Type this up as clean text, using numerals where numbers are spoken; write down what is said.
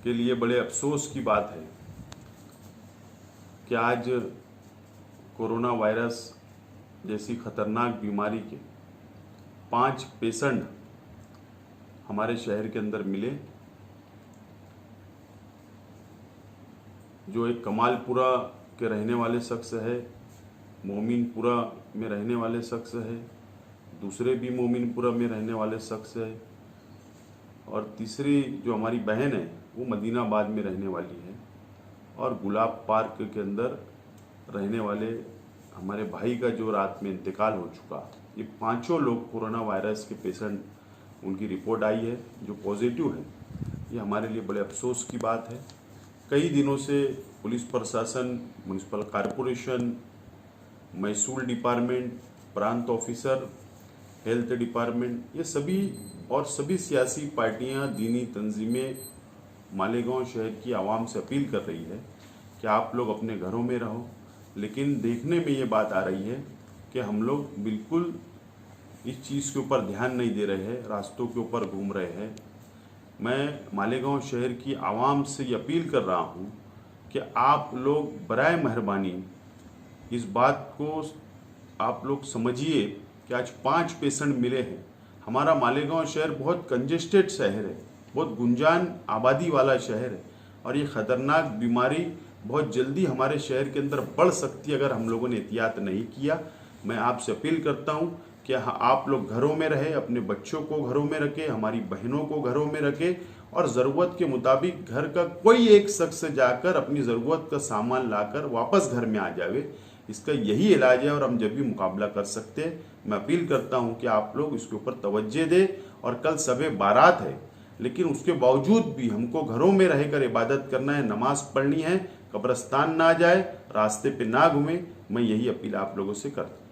के लिए बड़े अफसोस की बात है कि आज कोरोना वायरस जैसी खतरनाक बीमारी के 5 पेशेंट हमारे शहर के अंदर मिले, जो एक कमालपुरा के रहने वाले शख्स है, मोमिनपुरा में रहने वाले शख्स है, दूसरे भी मोमिनपुरा में रहने वाले शख्स है, और तीसरी जो हमारी बहन है वो मदीनाबाद में रहने वाली है, और गुलाब पार्क के अंदर रहने वाले हमारे भाई का जो रात में इंतकाल हो चुका। ये 5 लोग कोरोना वायरस के पेशेंट, उनकी रिपोर्ट आई है जो पॉजिटिव है। ये हमारे लिए बड़े अफसोस की बात है। कई दिनों से पुलिस प्रशासन, म्यूनिसिपल कॉरपोरेशन, महसूल डिपार्टमेंट, प्रांत ऑफिसर, हेल्थ डिपार्टमेंट, ये सभी और सभी सियासी पार्टियां, दीनी तंजीमें मालेगांव शहर की आवाम से अपील कर रही है कि आप लोग अपने घरों में रहो। लेकिन देखने में ये बात आ रही है कि हम लोग बिल्कुल इस चीज़ के ऊपर ध्यान नहीं दे रहे हैं, रास्तों के ऊपर घूम रहे हैं। मैं मालेगांव शहर की आवाम से ये अपील कर रहा हूँ कि आप लोग बराए मेहरबानी इस बात को आप लोग समझिए कि आज 5 पेशेंट मिले हैं। हमारा मालेगांव शहर बहुत कंजेस्टेड शहर है, बहुत गुंजान आबादी वाला शहर है, और ये खतरनाक बीमारी बहुत जल्दी हमारे शहर के अंदर बढ़ सकती है अगर हम लोगों ने एहतियात नहीं किया। मैं आपसे अपील करता हूँ कि आप लोग घरों में रहें, अपने बच्चों को घरों में रखें, हमारी बहनों को घरों में रखें, और ज़रूरत के मुताबिक घर का कोई एक शख्स जाकर अपनी ज़रूरत का सामान लाकर वापस घर में आ जावे। इसका यही इलाज है और हम जब भी मुकाबला कर सकते हैं। मैं अपील करता हूं कि आप लोग इसके ऊपर तवज्जो दें। और कल शब बारात है, लेकिन उसके बावजूद भी हमको घरों में रहकर इबादत करना है, नमाज पढ़नी है, कब्रिस्तान ना जाए, रास्ते पे ना घूमे। मैं यही अपील आप लोगों से करता हूँ।